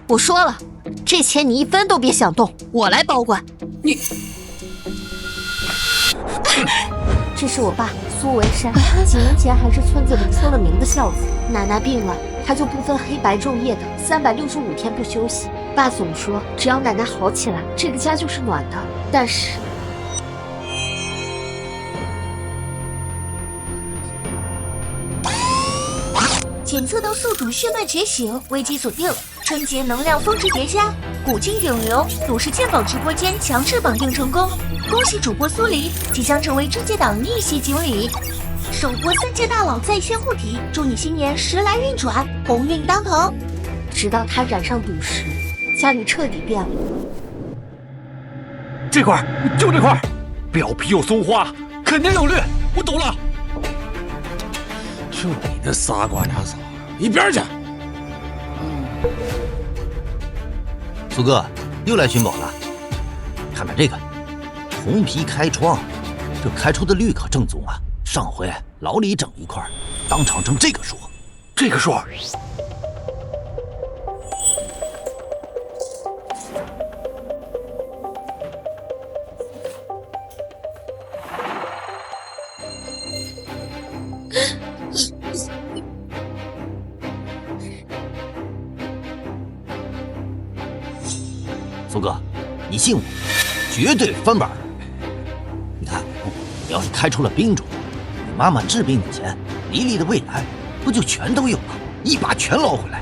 我说了，这钱你一分都别想动，我来保管。你，这是我爸苏维山，几年前还是村子里出了名的孝子。奶奶病了，他就不分黑白昼夜的365天不休息。爸总说，只要奶奶好起来，这个家就是暖的。但是，检测到宿主血脉觉醒，危机锁定，春节能量峰值叠加，古今顶流赌石鉴宝直播间强制绑定成功，恭喜主播苏黎即将成为春节档逆袭锦鲤，首播3届大佬在线护体，祝你新年时来运转，鸿运当头。直到他染上赌石，家里彻底变了。这块就这块，表皮有松花，肯定有绿。我懂了。就你那仨瓜俩枣，一边去！苏哥又来寻宝了，看看这个，红皮开窗，这开出的绿可正宗啊！上回老李整一块，当场挣这个数，这个数。苏哥，你信我，绝对翻本。你看，你要是开出了冰种，你妈妈治病的钱，黎黎的未来，不就全都有了？一把全捞回来。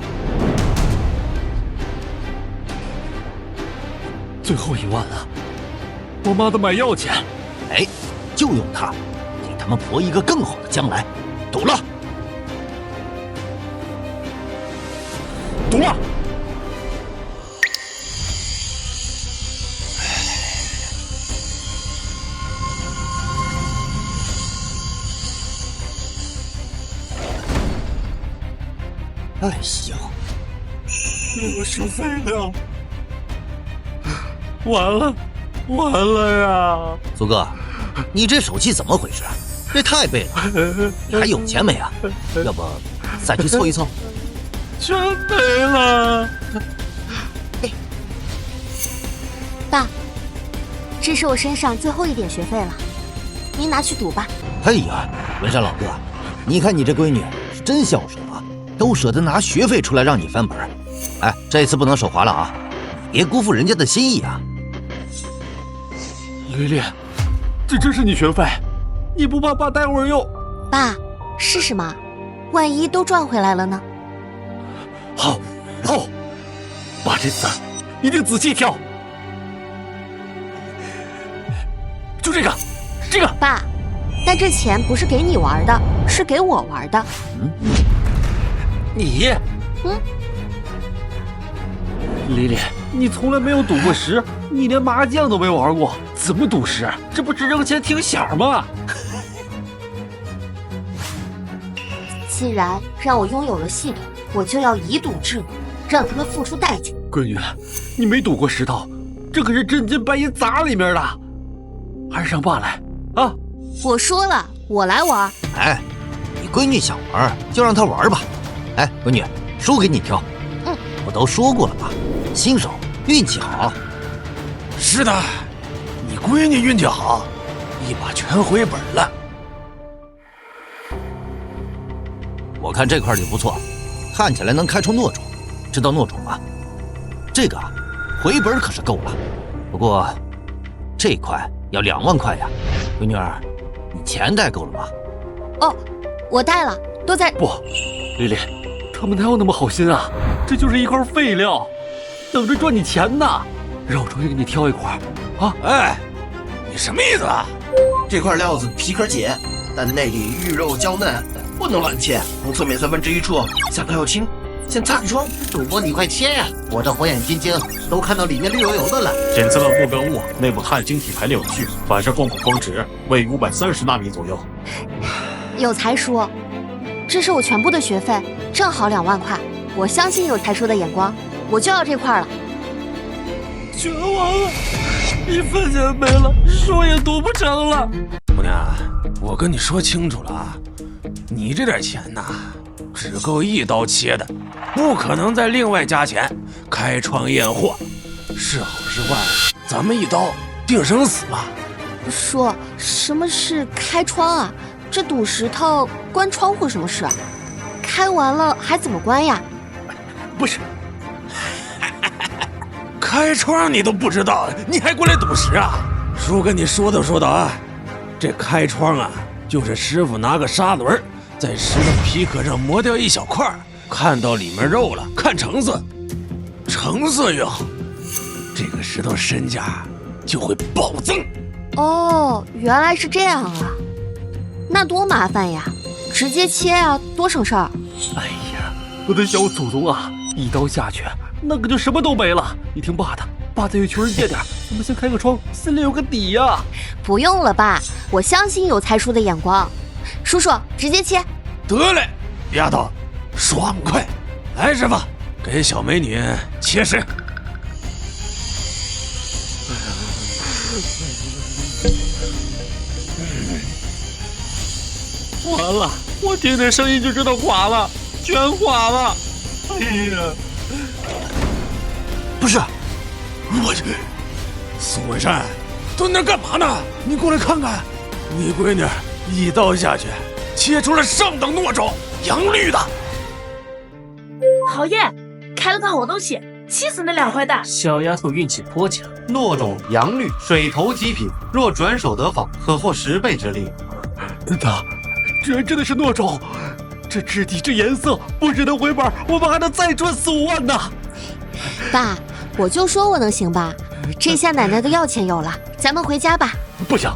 最后1万了，我妈的买药钱。哎，就用它，给他们婆一个更好的将来。赌了，赌了。哎呀，我是废料，完了呀！苏哥，你这手气怎么回事？这太背了，你还有钱没啊？要不再去凑一凑？全没了。爸，这是我身上最后一点学费了，您拿去赌吧。哎呀，文山老哥，你看你这闺女是真孝顺啊，都舍得拿学费出来让你翻本。哎，这次不能手滑了啊，别辜负人家的心意啊。丽丽，这真是你学费，你不怕爸待会儿又……爸，试试嘛，万一都赚回来了呢？好，爸这次一定仔细挑。就这个。爸，但这钱不是给你玩的，是给我玩的。你？丽丽，你从来没有赌过石，你连麻将都没玩过，怎么赌石？这不是扔钱听响吗？既然让我拥有了系统，我就要以赌制赌，让他们付出代价。闺女，你没赌过石头，这可是真金白银砸里面的，还是让爸来啊！我说了，我来玩。哎，你闺女想玩就让她玩吧。哎，闺女，输给你挑。我都说过了吧，新手运气好。是的，你闺女运气好，一把全回本了。我看这块就不错，看起来能开出糯种，知道糯种吗？这个回本可是够了，不过这块要2万块呀。闺女儿，你钱带够了吗？哦，我带了，都在。不，丽丽，他们哪有那么好心啊？这就是一块废料，等着赚你钱呢。让我重新给你挑一块啊！哎，你什么意思啊？这块料子皮壳紧，但内里玉肉娇嫩，不能乱切。从侧面1/3处下刀要轻，先擦一窗。主播你快切呀！我这火眼金睛都看到里面绿油油的了。检测到目标物内部碳晶体排列有序，反射光谱峰值为530纳米左右。有才叔，这是我全部的学费，正好2万块。我相信有才叔的眼光，我就要这块了。全完了，1分钱没了，书也读不成了。姑娘，我跟你说清楚了啊，你这点钱呐，只够一刀切的，不可能再另外加钱开窗验货。是好是坏，咱们一刀定生死吧。说什么是开窗啊？这堵石头关窗户什么事啊？开完了还怎么关呀？不是，开窗你都不知道，你还过来赌石啊？叔跟你说道啊，这开窗啊，就是师傅拿个砂轮在石头皮壳上磨掉一小块，看到里面肉了，看成色，成色越好，这个石头身价就会暴增。哦，原来是这样啊，那多麻烦呀！直接切啊，多省事儿。哎呀，我的小祖宗啊，一刀下去，那可就什么都没了。你听爸的，爸再去求人借点，咱们先开个窗，心里有个底呀。不用了爸，我相信有才叔的眼光。叔叔，直接切。得嘞，丫头，爽快！来，师傅，给小美女切石。完了，我听这声音就知道垮了，全垮了。哎呀，不是，我去，苏文山，蹲那干嘛呢？你过来看看，你闺女一刀下去，切出了上等糯种，洋绿的。好耶，开了个好东西，气死那两坏蛋！小丫头运气颇佳，糯种洋绿，水头极品，若转手得访，可获10倍之利。这真的是糯种，这质地这颜色，不只能回本，我们还能再赚4、5万呢。爸，我就说我能行吧，这下奶奶的要钱有了，咱们回家吧。不行，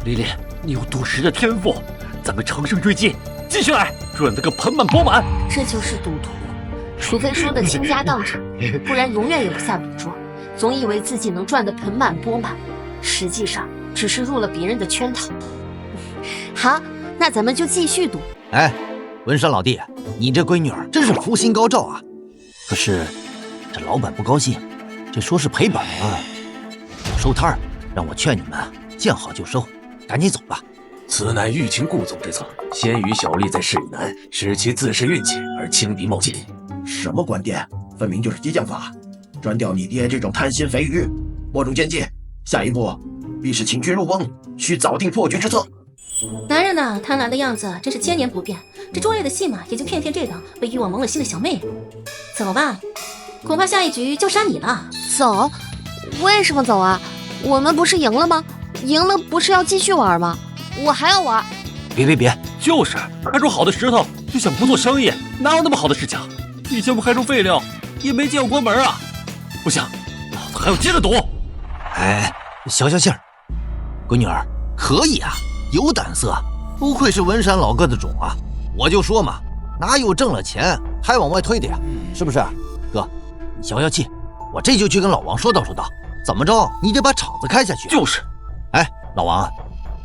琳琳，你有赌石的天赋，咱们乘胜追击，继续来，赚得个盆满钵满。这就是赌徒，除非输得倾家荡产，不然永远也不下赌桌。总以为自己能赚得盆满钵满，实际上只是入了别人的圈套。好，那咱们就继续赌。哎，文山老弟，你这闺女儿真是福星高照啊！可是这老板不高兴，这说是赔本啊，要收摊儿，让我劝你们见好就收，赶紧走吧。此乃欲擒故纵之策，先于小丽在事已难，使其自恃运气而轻敌冒进。什么观点？分明就是激将法，专钓你爹这种贪心肥鱼。莫中见计，下一步必是请君入瓮，需早定破局之策。男人呐，贪婪的样子真是千年不变。这拙劣的戏码也就骗这档被欲望蒙了心的小妹人。走吧，恐怕下一局就杀你了。走？为什么走啊？我们不是赢了吗？赢了不是要继续玩吗？我还要玩。别，就是开出好的石头就想不做生意，哪有那么好的事情？以前我开出废料也没见过关门啊！不行，老子还要接着赌。哎，消消气儿，闺女儿可以啊，有胆色，不愧是文山老哥的种啊！我就说嘛，哪有挣了钱还往外推的呀？是不是？哥，你消消气，我这就去跟老王说道，怎么着你得把厂子开下去。就是，哎，老王，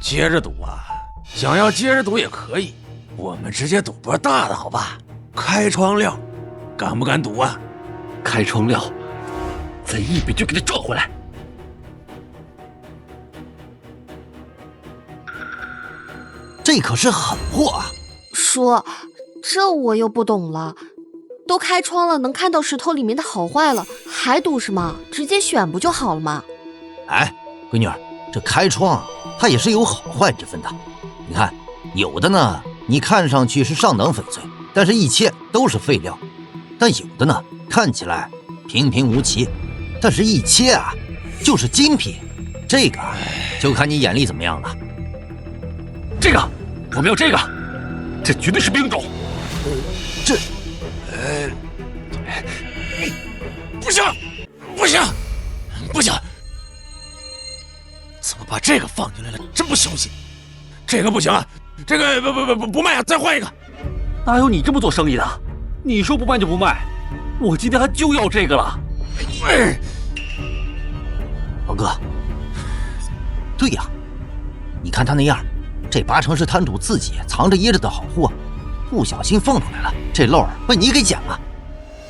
接着赌啊！想要接着赌也可以，我们直接赌波大的，好吧？开窗料，敢不敢赌啊？开窗料，咱一笔就给他赚回来。这可是狠货啊！说，这我又不懂了。都开窗了，能看到石头里面的好坏了，还赌什么？直接选不就好了吗？哎，闺女儿，这开窗它也是有好坏之分的。你看，有的呢，你看上去是上等翡翠，但是一切都是废料；但有的呢，看起来平平无奇，但是一切啊，就是精品。这个就看你眼力怎么样了。这个，我们要这个，这绝对是冰种。不行！怎么把这个放进来了？真不小心。这个不行啊，这个不卖啊，再换一个。哪有你这么做生意的？你说不卖就不卖，我今天还就要这个了。老哥，对呀，你看他那样，这八成是摊主自己藏着掖着的好货，不小心放出来了，这漏被你给捡了，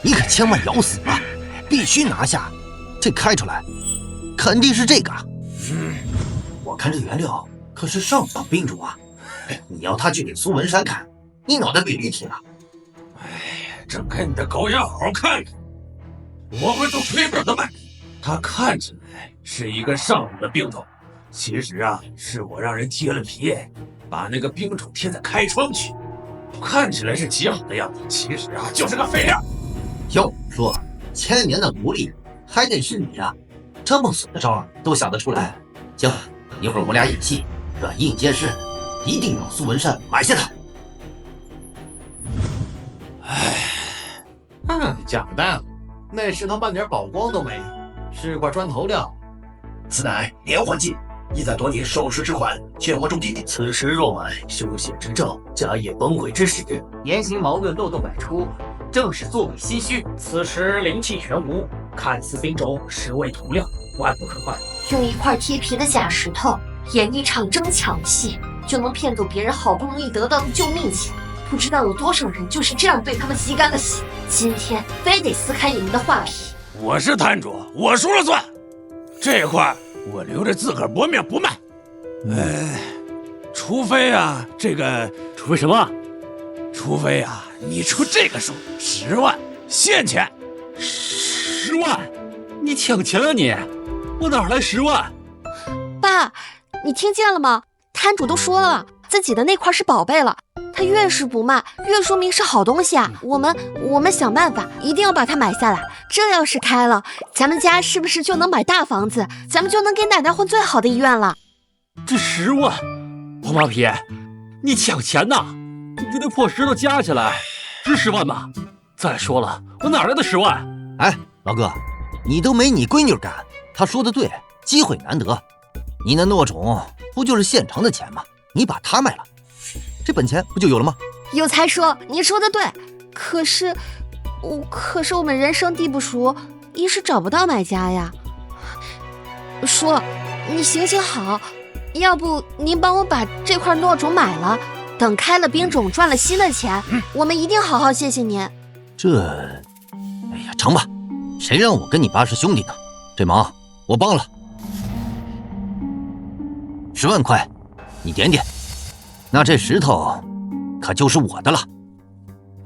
你可千万咬死了，必须拿下。这开出来肯定是这个。我看这原料可是上等冰种啊，你要他去给苏文山看，你脑袋被驴踢了。睁开你的狗眼，好好看看，我会做亏本的卖。它看起来是一个上等的冰桶，其实啊，是我让人贴了皮，把那个冰桶贴在开窗去。看起来是极好的样子，其实啊，就是个废料。要我说，1000年的奴隶还得是你啊，这么损的招都想得出来。行，一会儿我俩演戏，软硬兼施，一定让苏文善买下它。假的，那石头半点宝光都没有，是块砖头料。此乃连环计，意在夺你受石之款，欠我种地。此时若买，凶险之兆，家业崩毁之时。言行矛盾，漏洞百出，正是作鬼心虚。此时灵气全无，看似冰种，实为涂料，万不可换。用一块贴皮的假石头演一场争抢戏，就能骗走别人好不容易得到的救命钱。不知道有多少人就是这样对他们吸干了血，今天非得撕开你们的画皮。我是摊主，我说了算。这块我留着自个儿薄命不卖。除非啊，除非什么？除非啊，你出这个数10万现钱。10万？你抢钱啊你！我哪来10万？爸，你听见了吗？摊主都说了，自己的那块是宝贝了。他越是不卖，越说明是好东西啊！我们想办法，一定要把它买下来。这要是开了，咱们家是不是就能买大房子？咱们就能给奶奶换最好的医院了。这10万，黄马皮，你抢钱呐！你这破石头加起来值10万吧？再说了，我哪来的10万？哎，老哥，你都没你闺女干，她说的对，机会难得。你那糯种不就是现成的钱吗？你把它卖了，这本钱不就有了吗？有才说，你说的对。可是我们人生地不熟，一时找不到买家呀。叔，你行行好，要不您帮我把这块糯种买了，等开了冰种赚了新的钱，我们一定好好谢谢您。哎呀，成吧，谁让我跟你爸是兄弟呢？这忙我帮了。10万块，你点点，那这石头可就是我的了。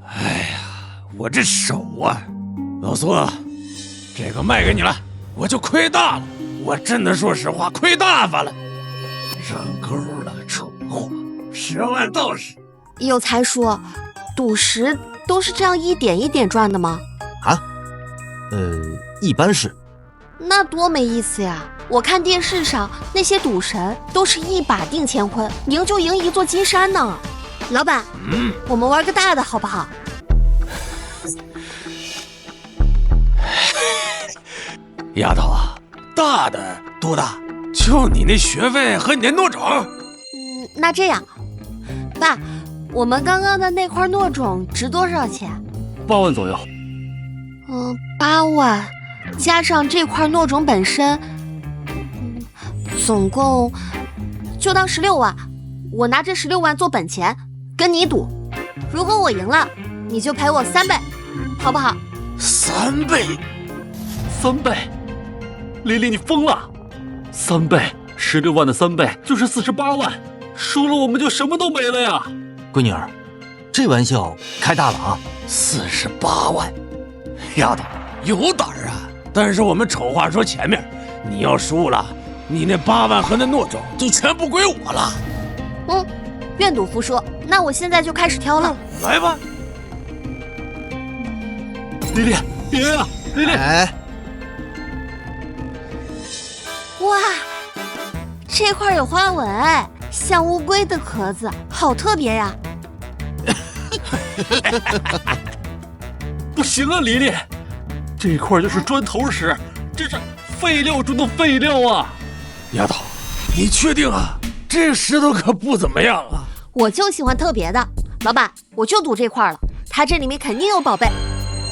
哎呀，我这手啊，老苏，这个卖给你了，我就亏大了。我真的说实话，亏大发了。上钩了，蠢货，10万到手。有才说，赌石都是这样一点一点赚的吗？啊？一般是。那多没意思呀！我看电视上那些赌神都是一把定乾坤，赢就赢一座金山呢。老板，我们玩个大的好不好？丫头啊，大的多大？就你那学费和你那糯种。那这样，爸，我们刚刚的那块糯种值多少钱？8万左右。8万，加上这块糯种本身，总共就当16万。我拿这16万做本钱，跟你赌，如果我赢了，你就赔我3倍，好不好？3倍？3倍？琳琳，你疯了？3倍，16万的3倍就是48万，输了我们就什么都没了呀！闺女儿，这玩笑开大了啊！48万，丫头有胆儿啊！但是我们丑话说前面，你要输了，你那8万和那糯种就全部归我了。愿赌服输，那我现在就开始挑了。来吧，琳琳，别呀，琳琳！哎，哇，这块有花纹哎，像乌龟的壳子，好特别呀！不行啊，琳琳，这块就是砖头石，这是废料中的废料啊！丫头，你确定啊？这石头可不怎么样啊！我就喜欢特别的，老板，我就赌这块了，它这里面肯定有宝贝。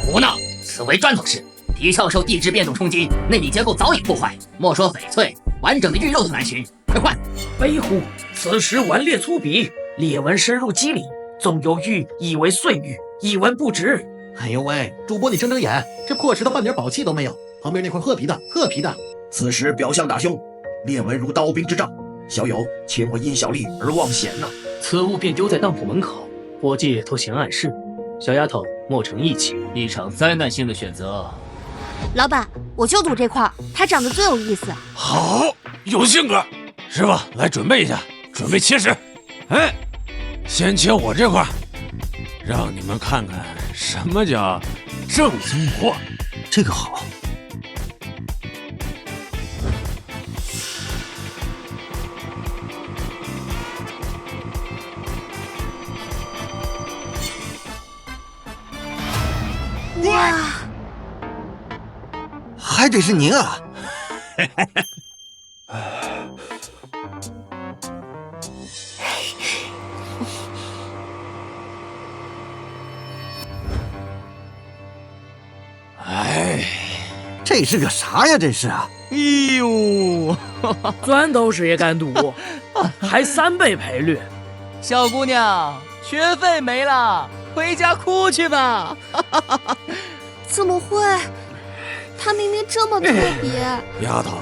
胡闹，此为砖头石，皮壳受地质变动冲击，内里结构早已破坏，莫说翡翠，完整的玉肉都难寻，快换！悲乎！此石顽劣粗鄙，裂纹深入肌理，纵有玉以为碎玉，一文不值。哎呦喂，主播你睁睁眼，这破石头半点宝气都没有，旁边那块褐皮的，此石表象大凶，裂纹如刀兵之杖，小友切莫因小利而忘险呐！此物便丢在当铺门口，伙计偷闲暗示，小丫头，莫成义气，一场灾难性的选择。老板，我就赌这块，它长得最有意思。好，有性格。师傅，来准备一下，准备切食。哎，先切我这块，让你们看看什么叫正经货。这个好。哇，还得是您啊！哎，这是个啥呀？这是啊！哎呦，钻头师也敢赌，还3倍赔率。小姑娘，学费没了，回家哭去吧。怎么会？他明明这么特别。丫头，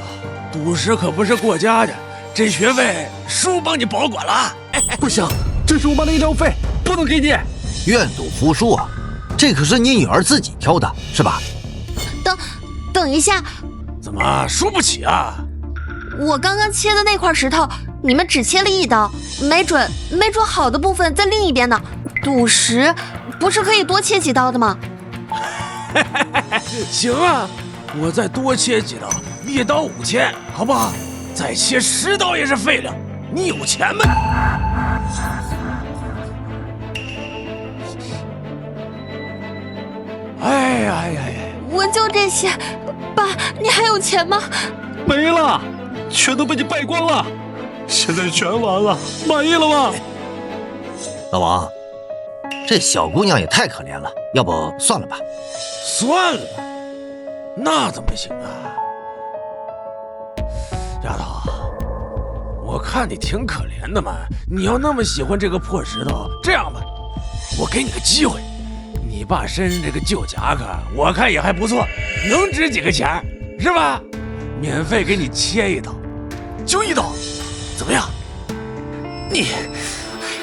赌石可不是过家家，这学费叔帮你保管了。不行，这是我妈的医疗费，不能给你。愿赌服输啊！这可是你女儿自己挑的，是吧？等一下，怎么输不起啊？我刚刚切的那块石头，你们只切了1刀，没准好的部分在另一边呢。赌石不是可以多切几刀的吗？行啊，我再多切几刀，1刀5000，好不好？再切10刀也是废料，你有钱吗？哎呀！我就这些，爸，你还有钱吗？没了，全都被你败光了，现在全完了，满意了吗？老王，这小姑娘也太可怜了，要不算了吧？算了，那怎么行啊？丫头，我看你挺可怜的嘛，你要那么喜欢这个破石头，这样吧，我给你个机会。你爸身上这个旧夹克，我看也还不错，能值几个钱，是吧？免费给你切1刀，就1刀，怎么样？你，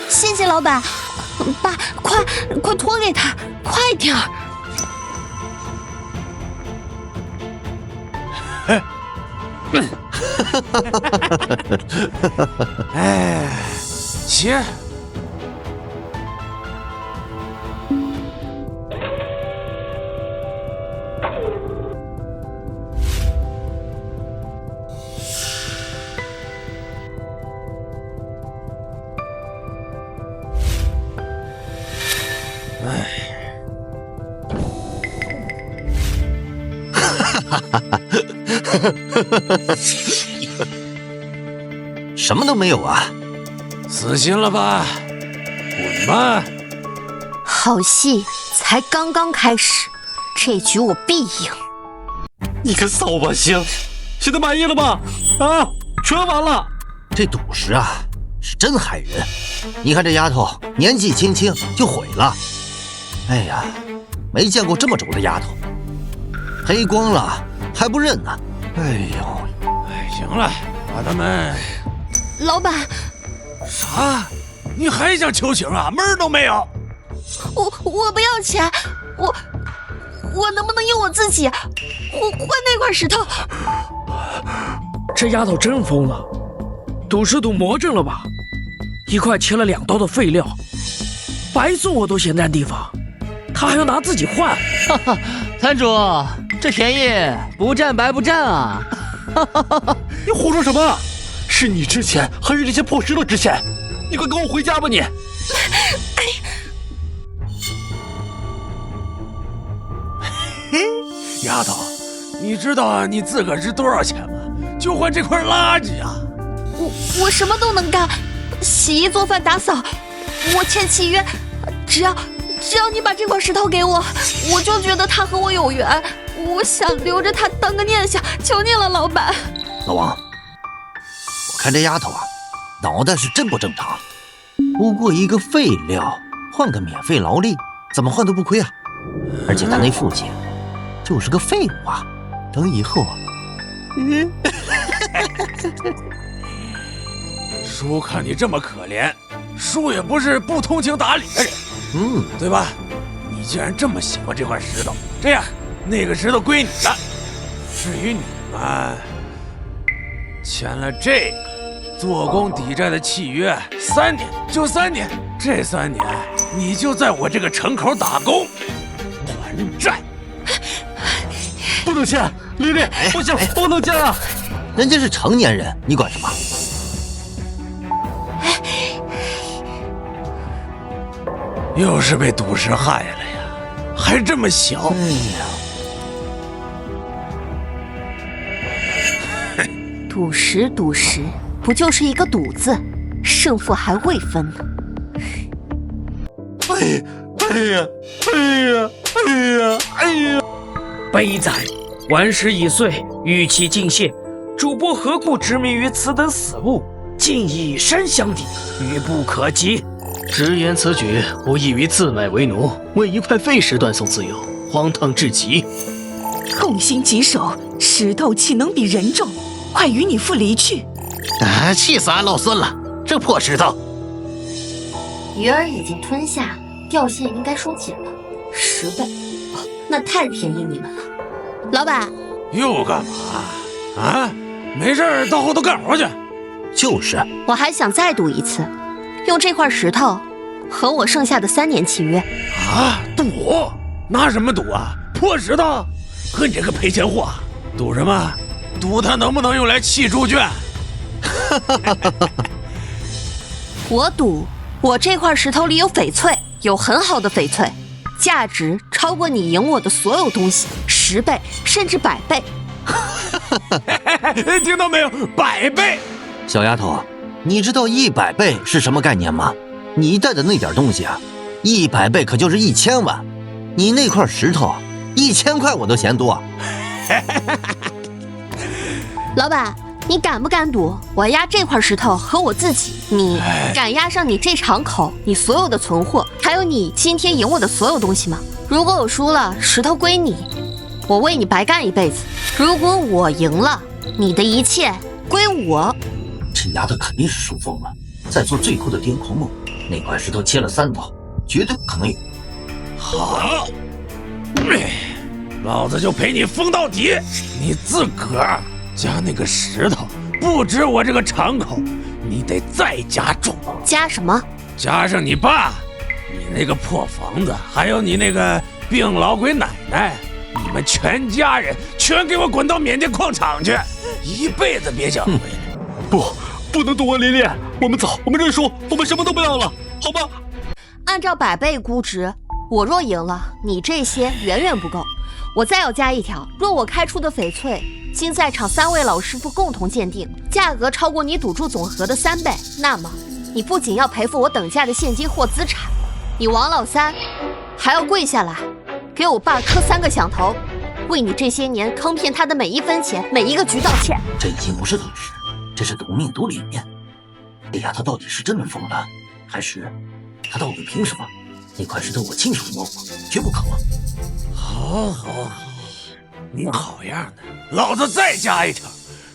谢谢老板，爸，快托给他，快点儿！哎，切。什么都没有啊！死心了吧？滚吧！好戏才刚刚开始，这局我必赢。你个扫把星，现在满意了吗？啊，全完了！这赌石啊，是真害人。你看这丫头年纪轻轻就毁了，哎呀，没见过这么轴的丫头，赔光了还不认呢。哎呦，行了，把他们。老板，啥？你还想求情啊？门儿都没有！我不要钱，我能不能用我自己换那块石头？这丫头真疯了，赌石赌魔怔了吧？1块切了2刀的废料，白送我都嫌占地方，他还要拿自己换。哈哈，摊主，这便宜不占白不占啊！你胡说什么？是你值钱还是这些破石头值钱？你快跟我回家吧你！丫头，你知道你自个儿值多少钱吗？就换这块垃圾啊！我什么都能干，洗衣做饭打扫，我签契约，只要你把这块石头给我，我就觉得他和我有缘，我想留着它当个念想，求你了，老板。老王，我看这丫头啊，脑袋是真不正常。不过一个废料换个免费劳力，怎么换都不亏啊！而且他那父亲就是个废物啊！等以后啊，叔看你这么可怜，叔也不是不通情达理的人，对吧？既然这么喜欢这块石头，这样，那个石头归你了。至于你们，签了这个做工抵债的契约，3年，就3年。这3年，你就在我这个城口打工，还债。不能签，丽丽，不行，不能签啊！人家是成年人，你管什么？又是被赌石害了呀，还这么小。赌石，赌石，不就是一个赌字，胜负还未分呢。哎呀！悲哉！顽石已碎，玉器尽泄，主播何故执迷于此等死物？竟以身相抵，愚不可及。直言此举无异于自卖为奴，为一块废石断送自由，荒唐至极。痛心疾首，石头岂能比人重？快与你父离去！气死俺老孙了！这破石头，鱼儿已经吞下，钓线应该收紧了，10倍，那太便宜你们了。老板，又干嘛啊？没事，到后头干活去。就是，我还想再赌一次，用这块石头和我剩下的3年契约。啊？赌？拿什么赌啊？破石头？和你这个赔钱货，赌什么？赌它能不能用来砌猪圈？我赌我这块石头里有翡翠，有很好的翡翠，价值超过你赢我的所有东西10倍甚至100倍。听到没有？100倍！小丫头，你知道100倍是什么概念吗？你带的那点东西啊，100倍可就是1000万。你那块石头1000块我都嫌多。老板，你敢不敢赌我押这块石头和我自己？你敢押上你这场口，你所有的存货，还有你今天赢我的所有东西吗？如果我输了，石头归你，我为你白干一辈子；如果我赢了，你的一切归我。这丫头肯定是输疯了，在做最后的癫狂梦。那块石头切了3刀，绝对不可能有。好，老子就陪你疯到底！你自个儿加那个石头，不止我这个场口，你得再加重。加什么？加上你爸，你那个破房子，还有你那个病老鬼奶奶，你们全家人全给我滚到缅甸矿场去，一辈子别想回来。不能赌啊，琳琳，我们走，我们认输，我们什么都不要了，好吧？按照100倍估值，我若赢了，你这些远远不够。我再要加一条，若我开出的翡翠经在场3位老师傅共同鉴定，价格超过你赌注总和的3倍，那么你不仅要赔付我等价的现金或资产，你王老三还要跪下来给我爸磕3个响头，为你这些年坑骗他的每一分钱、每一个局道歉。这已经不是赌石，这是赌命赌理念。哎呀，他到底是真的疯了，还是他到底凭什么？那块石头我亲手摸过，绝不可能。好，你好样的！老子再加一条，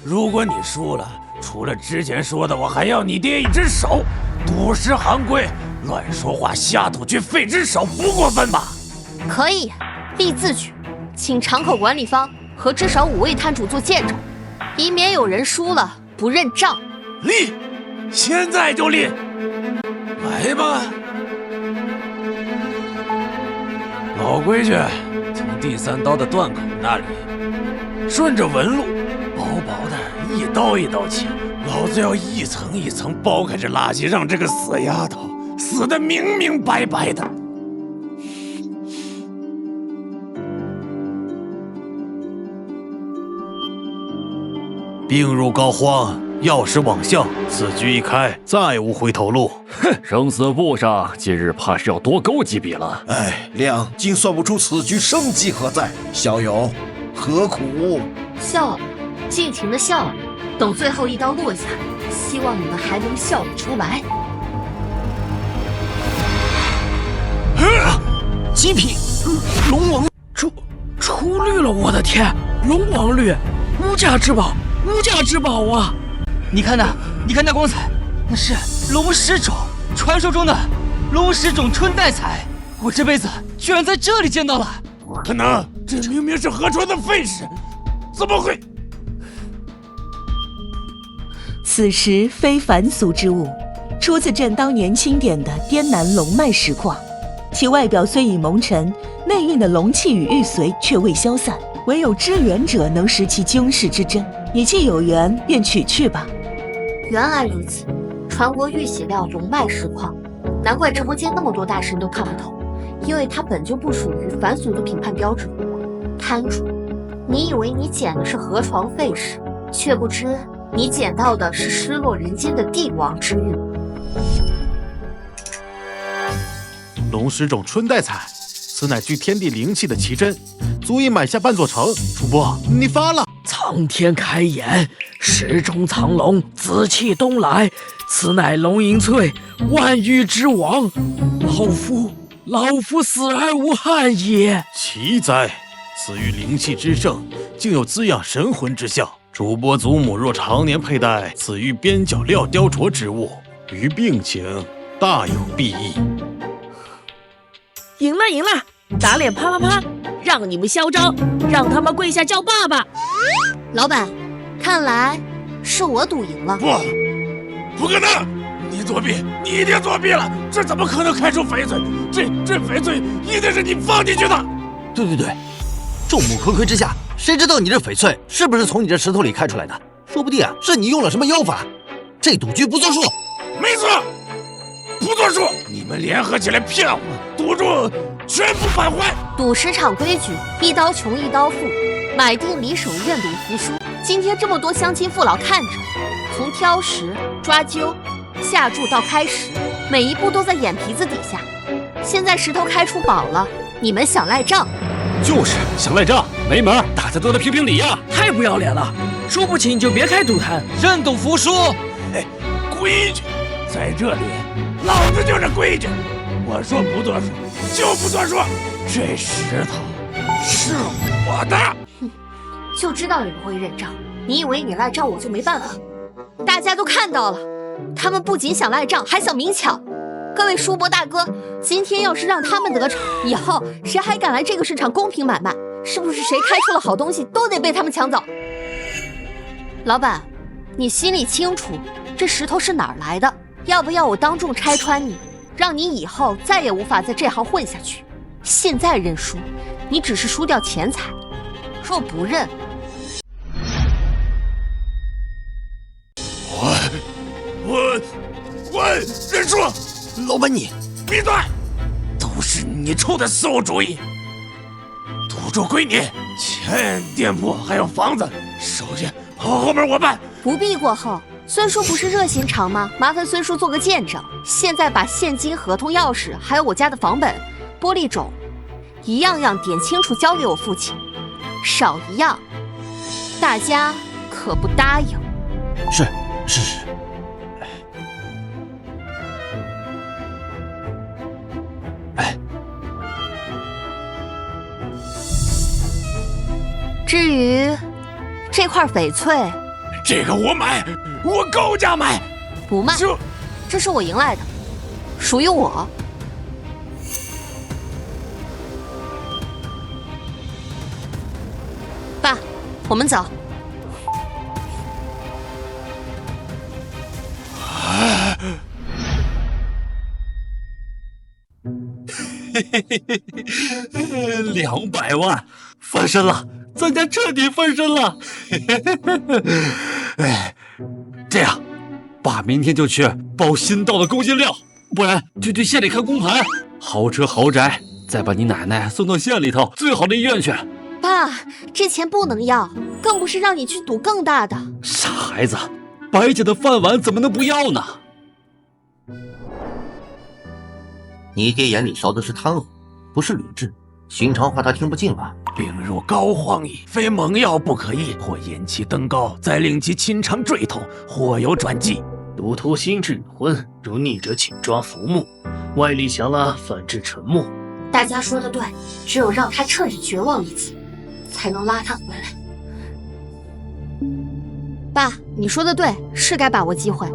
如果你输了，除了之前说的，我还要你爹一只手。赌石行规，乱说话、瞎赌却废只手，不过分吧？可以，立字据，请场口管理方和至少5位摊主做见证，以免有人输了不认账。立，现在就立！来吧，老规矩，从第3刀的断口那里，顺着纹路，薄薄的一刀一刀切，老子要一层一层剥开这垃圾，让这个死丫头死得明明白白的。病入膏肓，药石罔向，此局一开，再无回头路。哼，生死簿上今日怕是要多勾几笔了。哎，亮竟算不出此局生机何在，小友何苦？笑，尽情的笑，等最后一刀落下，希望你们还能笑得出来。极品龙王出绿了！我的天，龙王绿，无价之宝，无价之宝啊！你看那光彩，那是龙石种，传说中的龙石种春带彩。我这辈子居然在这里见到了！不可能，这明明是河川的废石，怎么会？此时非凡俗之物，出自正当年清点的滇南龙脉石矿，其外表虽已蒙尘，内蕴的龙气与玉髓却未消散，唯有知缘者能识其经世之真。你既有缘，便取去吧。原来如此，传国玉玺料龙脉石矿，难怪直播间那么多大神都看不懂，因为它本就不属于凡俗的评判标准。摊主，你以为你捡的是河床废石，却不知你捡到的是失落人间的帝王之玉。龙石种春带彩，此乃聚天地灵气的奇珍，足以买下半座城。主播，你发了！苍天开眼，石中藏龙，紫气东来，此乃龙吟翠，万玉之王。老夫死而无憾也。奇哉！此玉灵气之盛，竟有滋养神魂之效。主播祖母若常年佩戴此玉边角料雕琢之物，于病情大有裨益。赢了，打脸啪啪啪，让你们嚣张，让他们跪下叫爸爸。老板，看来是我赌赢了。不可能！你作弊，你一定作弊了！这怎么可能开出翡翠？这翡翠一定是你放进去的。对，众目睽睽之下，谁知道你这翡翠是不是从你这石头里开出来的？说不定是你用了什么妖法。这赌局不作数。没错，不作数！你们联合起来骗我，赌注全部返还。赌石场规矩：一刀穷一刀富，买定离手，愿赌服输。今天这么多乡亲父老看着，从挑食、抓阄、下注到开石，每一步都在眼皮子底下。现在石头开出宝了，你们想赖账？就是想赖账，没门！大家都来评评理呀！太不要脸了！输不起你就别开赌坛，认赌服输。规矩，在这里，老子就是规矩。我说不作数就不作数，这石头是我的。就知道你不会认账，你以为你赖账我就没办法？大家都看到了，他们不仅想赖账，还想明抢。各位叔伯大哥，今天要是让他们得逞，以后谁还敢来这个市场公平买卖？是不是谁开出了好东西都得被他们抢走？老板，你心里清楚这石头是哪儿来的？要不要我当众拆穿你，让你以后再也无法在这行混下去？现在认输，你只是输掉钱财；若不认，我认输。老板你闭嘴！都是你出的馊主意。赌注归你，钱、店铺还有房子，手续后面我办。不必过后。孙叔不是热心肠吗？麻烦孙叔做个见证。现在把现金、合同、钥匙，还有我家的房本、玻璃种，一样样点清楚交给我父亲。少一样，大家可不答应。是。至于这块翡翠，这个我买，我高价买，不卖。这是我赢来的，属于我。爸，我们走。200万，翻身了，咱家彻底翻身了。这样，爸明天就去报新到的工薪料，不然就去县里看公盘，豪车豪宅，再把你奶奶送到县里头最好的医院去。爸，这钱不能要，更不是让你去赌更大的。傻孩子，白家的饭碗怎么能不要呢？你爹眼里烧的是贪污，不是理智，寻常话他听不进了。病入膏肓矣，非猛药不可医，或引其登高，再令其亲肠坠痛，或有转机。赌徒心智已昏，如逆者请抓浮木，外力强了，反致沉默。大家说的对，只有让他彻底绝望一次，才能拉他回来。爸，你说的对，是该把握机会。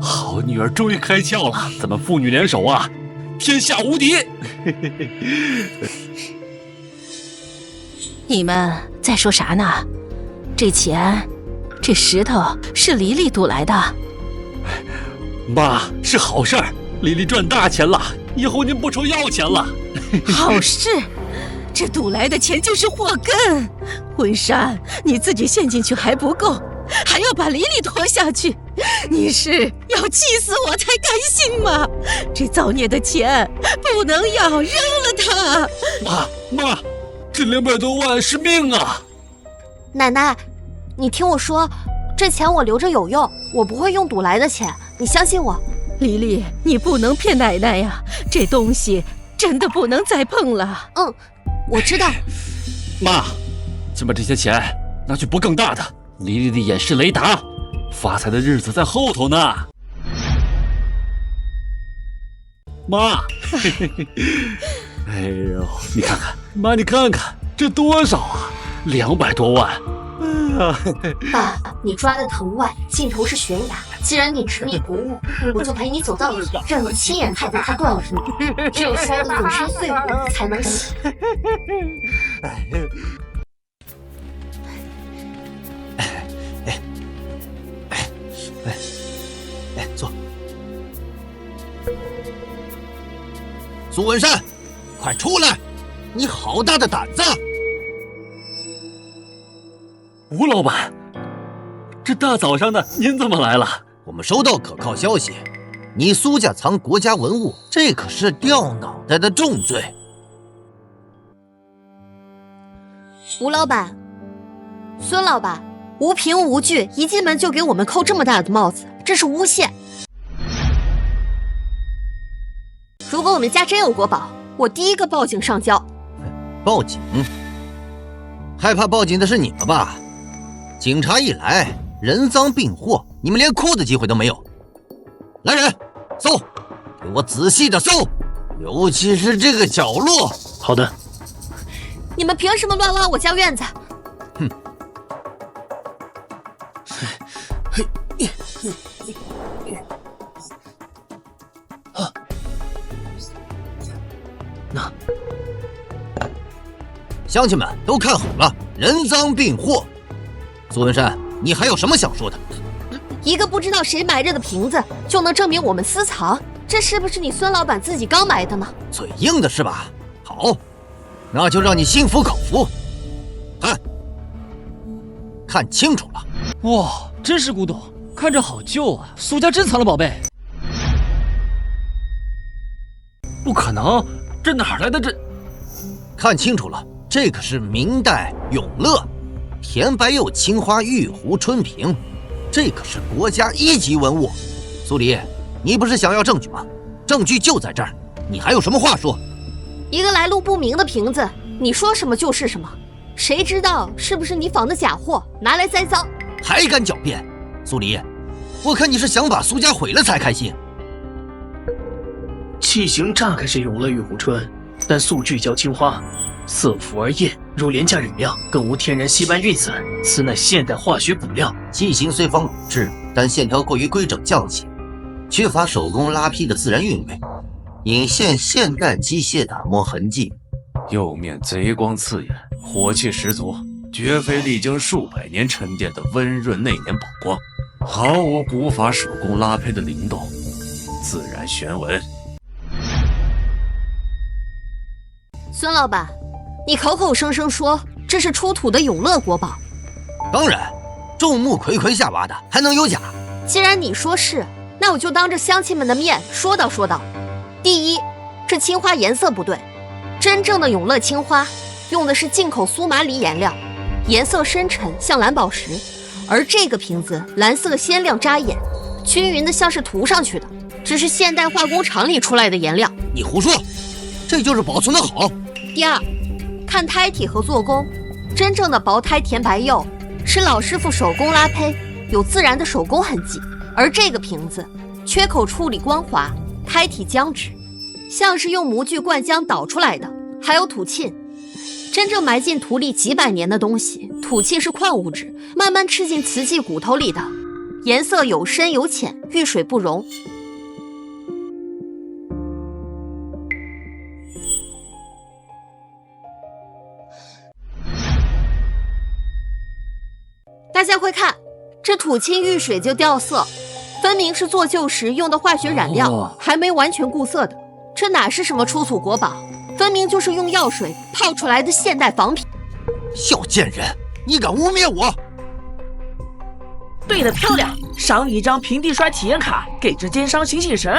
好女女儿终于开窍了，咱们父女联手啊，天下无敌！你们在说啥呢？这钱，这石头是黎黎赌来的。妈，是好事儿，黎黎赚大钱了，以后您不愁要钱了。好事，这赌来的钱就是祸根。文山，你自己陷进去还不够，还要把黎黎拖下去，你是要气死我才甘心吗？这造孽的钱不能要，扔了它。妈，这200多万是命啊！奶奶，你听我说，这钱我留着有用，我不会用赌来的钱，你相信我。黎黎，你不能骗奶奶呀，这东西真的不能再碰了。我知道。妈，请把这些钱拿去搏更大的。黎黎的眼是雷达，发财的日子在后头呢。妈，哎呦，你看看，妈，你看看这多少啊，200多万。爸，你抓的藤蔓尽头是悬崖，既然你执迷不悟，我就陪你走到底，让你亲眼看见它断了什么。只有摔得粉身碎骨才能醒。坐。苏文山，快出来！你好大的胆子！吴老板，这大早上的您怎么来了？我们收到可靠消息，你苏家藏国家文物，这可是掉脑袋的重罪。吴老板，孙老板，无凭无据，一进门就给我们扣这么大的帽子，这是诬陷。如果我们家真有国宝，我第一个报警上交。报警？害怕报警的是你们吧？警察一来，人赃并获，你们连哭的机会都没有。来人，搜，给我仔细的搜，尤其是这个角落。好的。你们凭什么乱挖我家院子？哼！那乡亲们都看好了，人赃并获。苏文山，你还有什么想说的？一个不知道谁埋着的瓶子就能证明我们私藏，这是不是你孙老板自己刚埋的呢？嘴硬的是吧？好，那就让你心服口服。看清楚了。哇，真是古董，看着好旧啊！苏家真藏了宝贝？不可能，这哪来的这？看清楚了，这可是明代永乐田白釉青花玉壶春瓶，这可是国家1级文物。苏黎，你不是想要证据吗？证据就在这儿，你还有什么话说？一个来路不明的瓶子，你说什么就是什么，谁知道是不是你仿的假货拿来栽赃？还敢狡辩？苏黎，我看你是想把苏家毁了才开心。器型乍看是永乐玉壶春，但素聚焦青花，色浮而艳，如廉价染料，更无天然稀斑晕散，此乃现代化学补料。器型虽方鲁质，但线条过于规整匠气，缺乏手工拉坯的自然韵味，隐现现代机械打磨痕迹。釉面贼光刺眼，火气十足，绝非历经数百年沉淀的温润内敛宝光，毫无古法手工拉坯的灵动，自然玄文。孙老板，你口口声声说这是出土的永乐国宝，当然，众目睽睽下挖的，还能有假？既然你说是，那我就当着乡亲们的面说道。第一，这青花颜色不对，真正的永乐青花用的是进口苏麻离颜料，颜色深沉像蓝宝石，而这个瓶子蓝色鲜亮扎眼，均匀的像是涂上去的，这是现代化工厂里出来的颜料。你胡说，这就是保存的好。第二，看胎体和做工，真正的薄胎甜白釉是老师傅手工拉坯，有自然的手工痕迹，而这个瓶子缺口处理光滑，胎体僵直，像是用模具灌浆捣出来的，还有土沁。真正埋进土里几百年的东西，土沁是矿物质，慢慢吃进瓷器骨头里的，颜色有深有浅，遇水不溶。大家快看，这土氰遇水就掉色，分明是做旧时用的化学染料，还没完全固色的。这哪是什么出土国宝，分明就是用药水泡出来的现代仿品。小贱人，你敢污蔑我！对得漂亮，赏你一张平地摔体验卡，给这奸商醒醒神。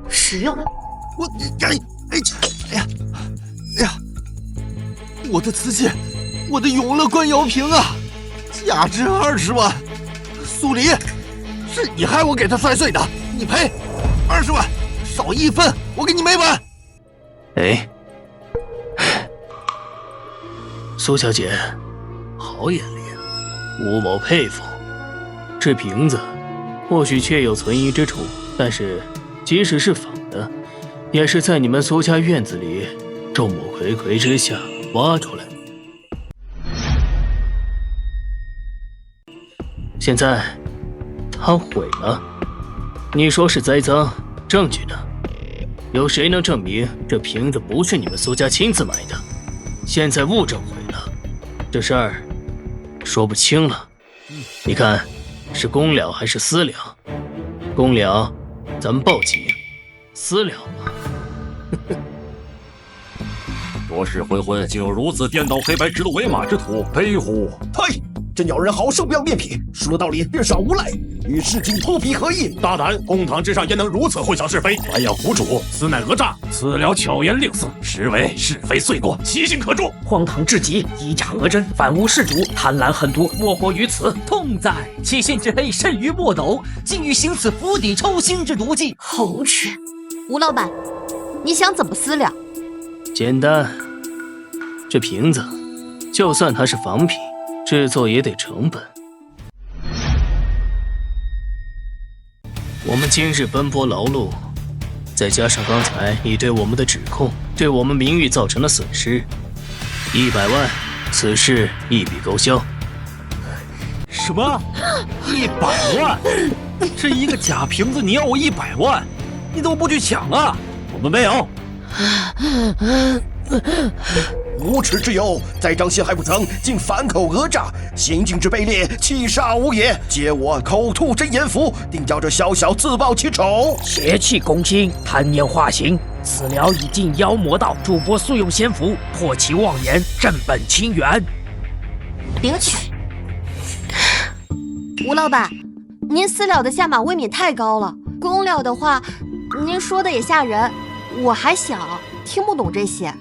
实用。哎呀！我的瓷器，我的永乐官窑瓶啊，价值20万。苏黎，是你害我给他摔碎的，你赔20万，少1分，我给你没完。哎，苏小姐，好眼力，吴某佩服。这瓶子或许确有存疑之处，但是即使是仿的，也是在你们苏家院子里众目睽睽之下挖出来的。现在它毁了，你说是栽赃，证据呢？有谁能证明这瓶子不是你们苏家亲自买的？现在物证毁了，这事儿说不清了。你看，是公了还是私了？公了，咱们报警；私了嘛，多事混混，竟有如此颠倒黑白、指鹿为马之徒，悲乎！呸！这鸟人好生不要面皮，说道理便耍无赖，与市井脱皮何异？大胆！公堂之上焉能如此混淆是非？反要苦主，此乃讹诈！此了巧言令色，实为是非罪过，其心可诛！荒唐至极，以假讹真，反诬事主，贪婪狠毒，莫过于此。痛哉！其心之黑，甚于墨斗，竟欲行此釜底抽薪之毒计，猴痴！吴老板，你想怎么私了？简单，这瓶子，就算它是仿品，制作也得成本。我们今日奔波劳碌，再加上刚才你对我们的指控，对我们名誉造成的损失，100万，此事一笔勾销。什么？100万？这一个假瓶子，你要我100万？你怎么不去抢啊？我们没有。无耻之有，栽赃陷害不成，竟反口讹诈，行径之卑劣，欺煞无也！借我口吐真言符，定叫这小小自报其丑。邪气攻心，贪念化形，此了已进妖魔道。主播速用仙符破其妄言，正本清源。领取。吴老板，您私了的价码未免太高了，公了的话，您说的也吓人。我还小，听不懂这些。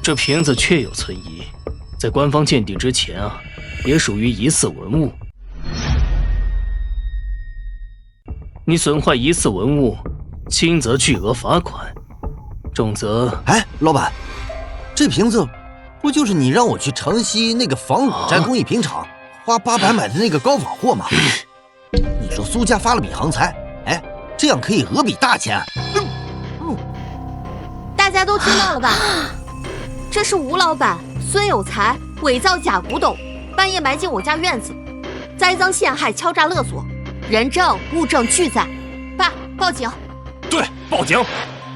这瓶子确有存疑，在官方鉴定之前啊，也属于疑似文物。你损坏疑似文物，轻则巨额罚款，重则……哎，老板，这瓶子不就是你让我去城西那个仿古斋工艺品厂花800买的那个高仿货吗？你说苏家发了笔横财，哎，这样可以讹笔大钱。大家都听到了吧？这是吴老板孙有才伪造假古董，半夜埋进我家院子，栽赃陷害、敲诈勒索，人证物证俱在。爸，报警！对，报警！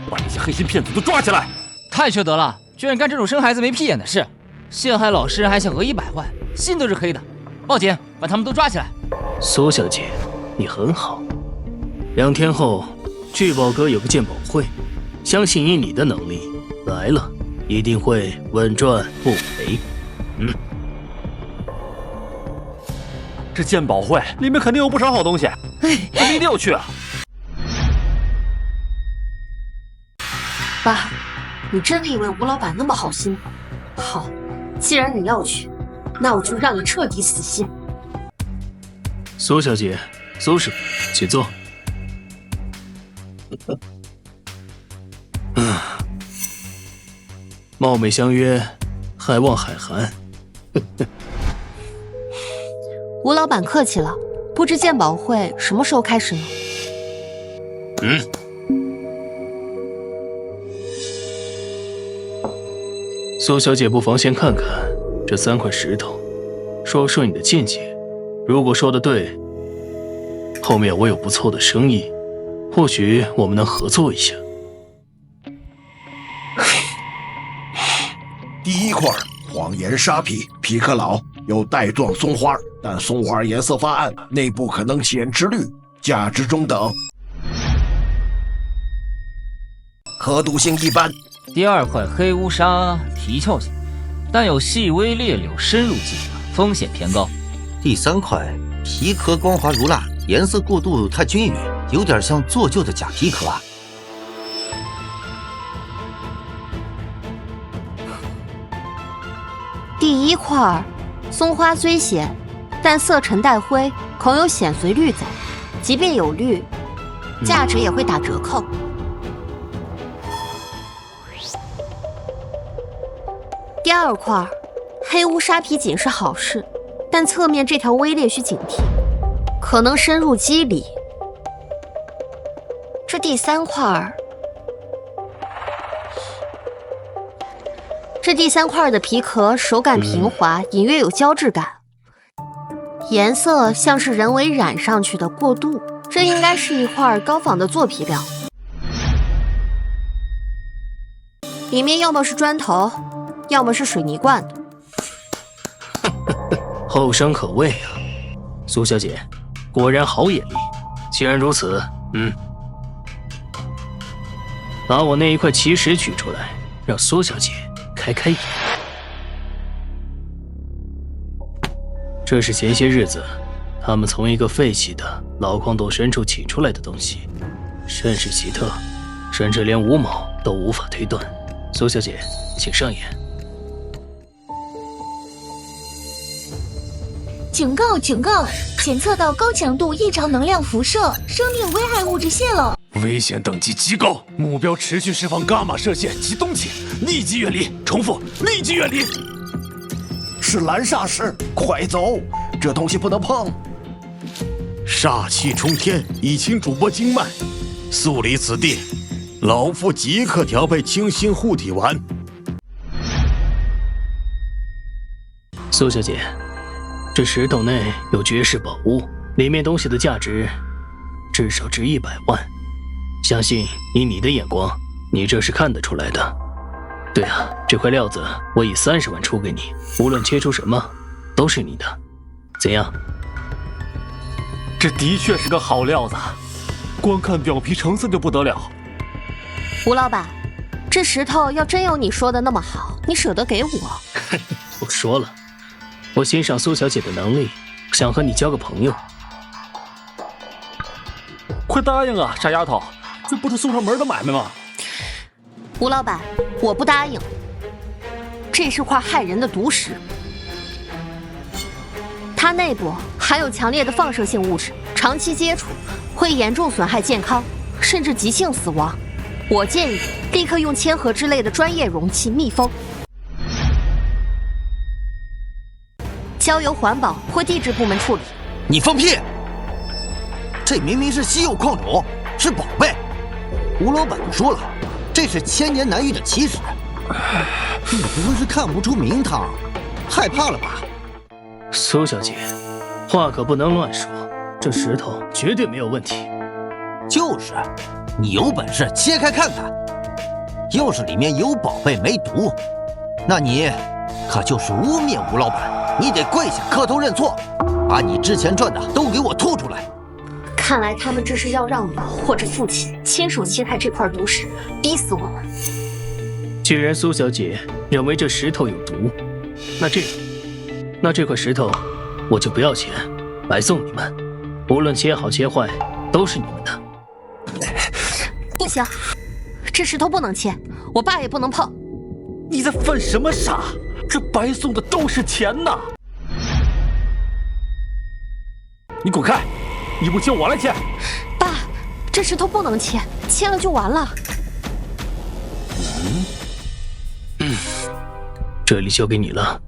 把那些黑心骗子都抓起来！太缺德了，居然干这种生孩子没屁眼的事，陷害老师还想讹100万，心都是黑的。报警，把他们都抓起来！苏小姐，你很好。2天后，聚宝阁有个鉴宝会，相信以你的能力来了，一定会稳赚不赔。这鉴宝会里面肯定有不少好东西，咱们一定要去啊！爸，你真的以为吴老板那么好心？好，既然你要去，那我就让你彻底死心。苏小姐，苏师傅，请坐。貌美相约，还望海涵。吴老板客气了，不知鉴宝会什么时候开始呢？苏小姐不妨先看看这3块石头，说说你的见解。如果说的对，后面我有不错的生意，或许我们能合作一下。第1块谎言沙皮皮克老有带状松花，但松花颜色发暗，内部可能显赤绿，价值中等，可读性一般。第2块黑乌沙提翘性，但有细微裂柳深入迹象，风险偏高。第3块皮壳光滑如蜡，颜色过渡太均匀，有点像做旧的假皮壳啊。第1块松花虽显，但色沉带灰，恐有显髓绿在，即便有绿，价值也会打折扣。第2块黑乌沙皮锦是好事，但侧面这条微裂需警惕，可能深入肌理。这第3块，的皮壳手感平滑，隐约有胶质感，颜色像是人为染上去的过渡，这应该是一块高仿的做皮料，里面要么是砖头，要么是水泥罐的。后生可畏啊，苏小姐，果然好眼力。既然如此，把我那一块奇石取出来，让苏小姐开眼。这是前些日子他们从一个废弃的老矿洞深处取出来的东西，甚是奇特，甚至连5毛都无法推断。苏小姐，请上眼。警告！警告！检测到高强度异常能量辐射，生命危害物质泄漏。危险等级极高，目标持续释放伽马射线及氡气，立即远离。重复，立即远离。是蓝煞石，快走！这东西不能碰。煞气冲天，已侵主播经脉，速离此地。老夫即刻调配清新护体丸。苏小姐，这石头内有绝世宝物，里面东西的价值至少值100万。相信以你的眼光，你这是看得出来的。对啊，这块料子我以30万出给你，无论切出什么，都是你的。怎样？这的确是个好料子，光看表皮成色就不得了。吴老板，这石头要真有你说的那么好，你舍得给我？我说了，我欣赏苏小姐的能力，想和你交个朋友。快答应啊，傻丫头，这不是送上门的买卖吗？吴老板，我不答应。这是块害人的毒石，它内部含有强烈的放射性物质，长期接触会严重损害健康，甚至急性死亡。我建议立刻用铅盒之类的专业容器密封，交由环保或地质部门处理。你放屁！这明明是稀有矿种，是宝贝。吴老板都说了，这是千年难遇的奇石。你不会是看不出名堂，害怕了吧？苏小姐，话可不能乱说，这石头绝对没有问题。就是，你有本事切开看看。要是里面有宝贝没毒，那你可就是污蔑吴老板，你得跪下磕头认错，把你之前赚的都给我吐出来。看来他们这是要让我或者父亲亲手切开这块毒石，逼死我们。既然苏小姐认为这石头有毒，那这块石头我就不要钱，白送你们。无论切好切坏，都是你们的。不行，这石头不能切，我爸也不能碰。你在犯什么傻？这白送的都是钱呐！你滚开！你不切，我来切。爸，这石头不能切，切了就完了。这里交给你了，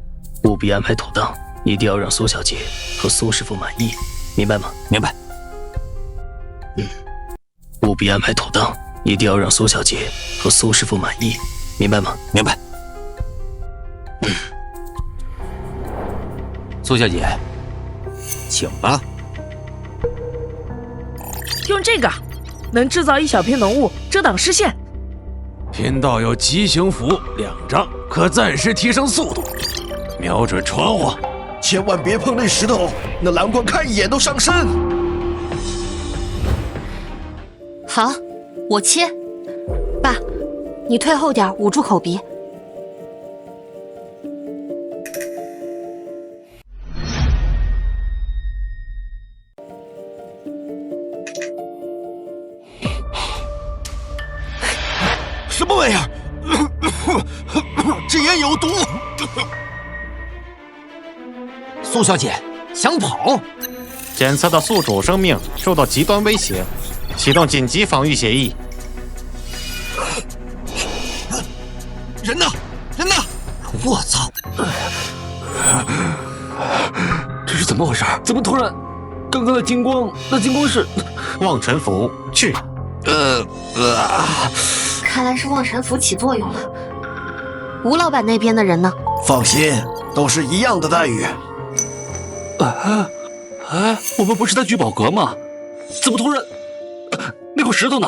务必安排妥当，一定要让苏小姐和苏师傅满意，明白吗？明白。务必安排妥当，一定要让苏小姐和苏师傅满意，明白吗？明白。苏小姐，请吧。用这个能制造一小片浓雾遮挡视线。贫道有急行符2张，可暂时提升速度。瞄准窗户，千万别碰那石头，那蓝光看一眼都伤身。好，我切。爸，你退后点，捂住口鼻。什么玩意儿？这烟有毒！苏小姐想跑？检测到宿主生命受到极端威胁，启动紧急防御协议。人呢？人呢？我操！这是怎么回事？怎么突然？刚刚的金光，那金光是望尘符去。看来是望尘符起作用了。吴老板那边的人呢？放心，都是一样的待遇。我们不是在聚宝阁吗？怎么突然那块石头呢？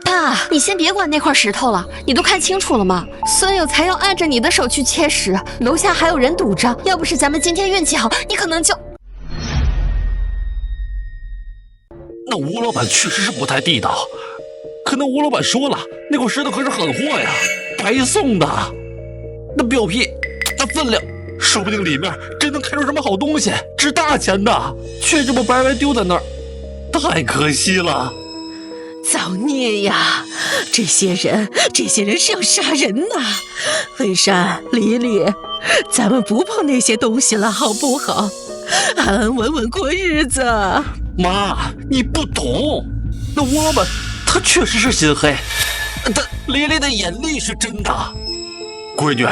爸，你先别管那块石头了，你都看清楚了吗？孙有才要按着你的手去切石，楼下还有人堵着，要不是咱们今天运气好，你可能就……那吴老板确实是不太地道，可能吴老板说了，那块石头可是狠货呀，白送的。那表皮，那分量，说不定里面真能开出什么好东西，值大钱的，却这么白白丢在那儿，太可惜了。造孽呀！这些人是要杀人呐！文山、李李，咱们不碰那些东西了，好不好？安安稳稳过日子。妈，你不懂，那吴老板他确实是心黑，但李丽的眼力是真的。闺女，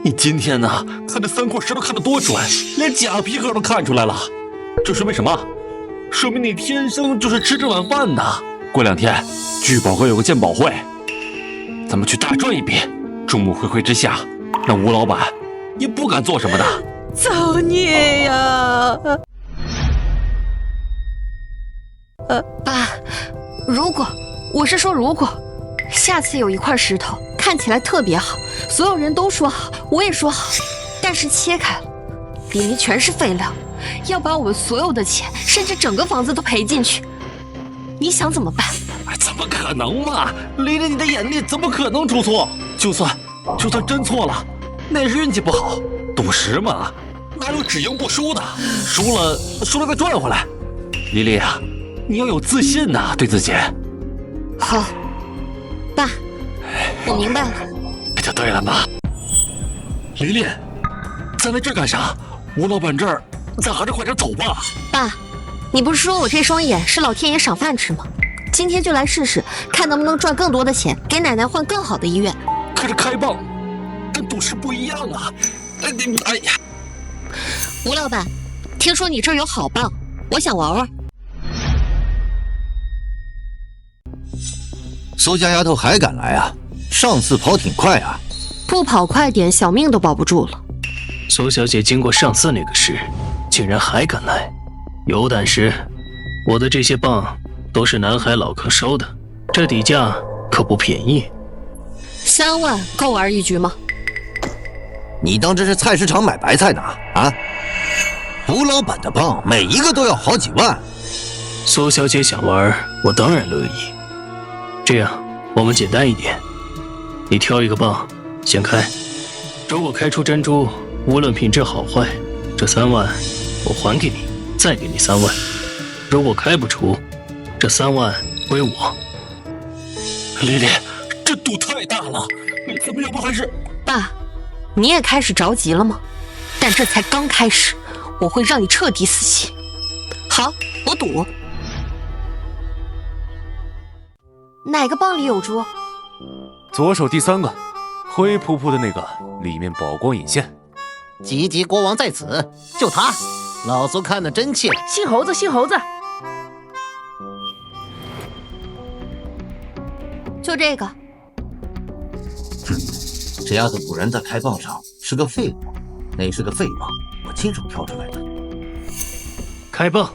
你今天呢看这3块石头看得多准，连假皮壳都看出来了。这说明什么？说明你天生就是吃这碗饭的。过2天，聚宝阁有个鉴宝会，咱们去大赚一笔。众目睽睽之下，那吴老板也不敢做什么的。造孽呀！爸，如果下次有一块石头看起来特别好，所有人都说好，我也说好，但是切开了，里面全是废料，要把我们所有的钱，甚至整个房子都赔进去，你想怎么办？怎么可能嘛！离着你的眼力怎么可能出错？就算真错了，那也是运气不好。赌石嘛，哪有只赢不输的？输了再赚回来。莉莉啊，你要有自信呐，对自己。好，爸，我明白了。这就对了嘛。莉莉，咱来这儿干啥？吴老板这儿，咱还是快点走吧。爸，你不是说我这双眼是老天爷赏饭吃吗？今天就来试试，看能不能赚更多的钱，给奶奶换更好的医院。可是开蚌跟赌石不一样啊！哎呀，吴老板，听说你这儿有好蚌，我想玩玩。苏家丫头还敢来啊？上次跑挺快啊，不跑快点，小命都保不住了。苏小姐经过上次那个事，竟然还敢来，有胆识！我的这些蚌都是南海老坑收的，这底价可不便宜。3万够玩一局吗？你当这是菜市场买白菜呢？啊！吴老板的蚌每一个都要好几万。苏小姐想玩，我当然乐意。这样，我们简单一点，你挑一个蚌，先开。如果开出珍珠，无论品质好坏，这3万我还给你，再给你3万。如果开不出，这3万归我。莉莉，这赌太大了，咱们要不还是……爸，你也开始着急了吗？但这才刚开始，我会让你彻底死心。好，我赌。哪个蚌里有珠？左手第3个，灰扑扑的那个，里面宝光隐现。吉吉国王在此，就他，老苏看得真切。姓猴子，姓猴子。就这个。这丫头果然在开蚌上是个废物，那是个废蚌，我亲手挑出来的。开蚌。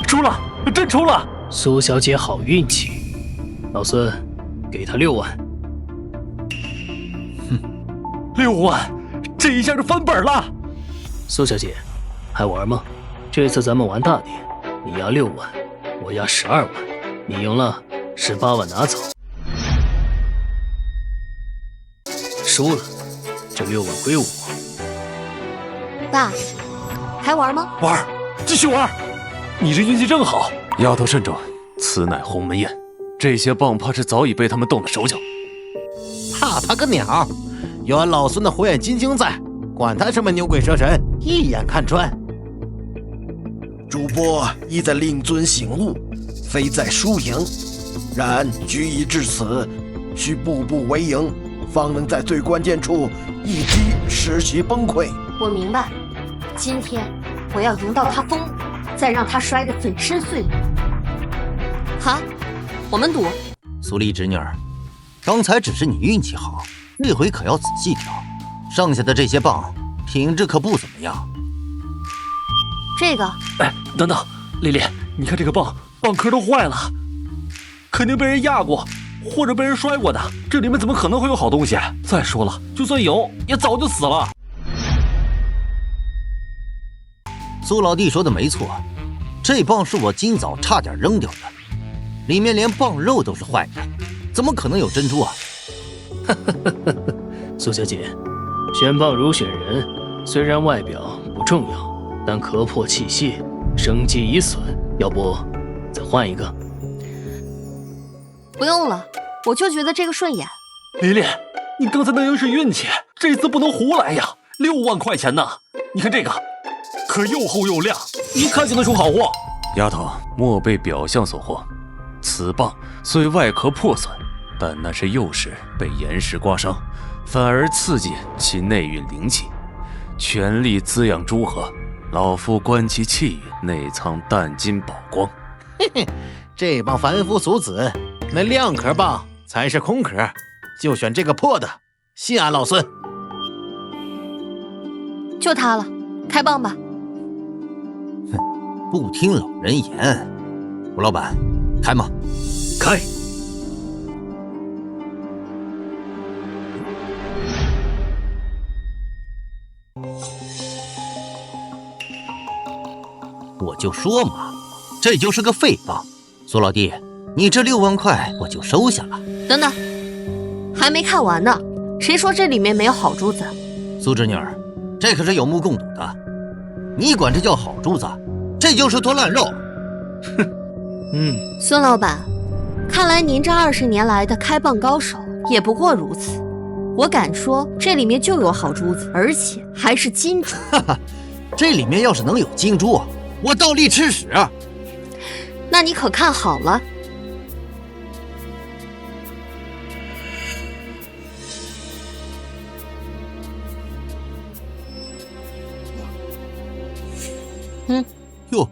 出了，真出了！苏小姐好运气，老孙，给她6万。6万，这一下就翻本了。苏小姐，还玩吗？这次咱们玩大点，你押6万，我押12万，你赢了18万拿走。输了，这6万归我。爸，还玩吗？玩，继续玩。你这运气正好。丫头慎重，此乃鸿门宴，这些棒怕是早已被他们动了手脚。怕他个鸟！有俺老孙的火眼金睛在，管他什么牛鬼蛇神，一眼看穿。主播意在令尊醒悟，非在输赢。然局已至此，需步步为营，方能在最关键处一击使其崩溃。我明白，今天我要赢到他疯了，再让他摔得粉身碎骨。好，我们赌。苏丽侄女儿，刚才只是你运气好，这回可要仔细挑。剩下的这些棒品质可不怎么样。这个，哎，等等，丽丽，你看这个棒壳都坏了，肯定被人压过，或者被人摔过的。这里面怎么可能会有好东西？再说了，就算有，也早就死了。苏老弟说的没错，这棒是我今早差点扔掉的，里面连棒肉都是坏的，怎么可能有珍珠啊？苏小姐，选棒如选人，虽然外表不重要，但壳破器械，生机已损，要不再换一个？不用了，我就觉得这个顺眼。丽丽，你刚才那赢是运气，这次不能胡来呀！6万块钱呢，你看这个，壳又厚又亮，一看就能出好货。丫头，莫被表象所惑，此棒虽外壳破损，但那是幼时被岩石刮伤，反而刺激其内蕴灵气，全力滋养诸河。老夫观其气运，内藏淡金宝光。嘿嘿，这棒凡夫俗子，那亮壳棒才是空壳，就选这个破的，信俺老孙。就它了，开棒吧。不听老人言，吴老板，开吗？开。我就说嘛，这就是个废棒。苏老弟，你这6万块我就收下了。等等，还没看完呢。谁说这里面没有好珠子？苏侄女儿，这可是有目共睹的。你管这叫好珠子，这就是坨烂肉。哼，孙老板，看来您这20年来的开棒高手也不过如此。我敢说，这里面就有好珠子，而且还是金珠。哈哈，这里面要是能有金珠，我倒立吃屎。那你可看好了。哟，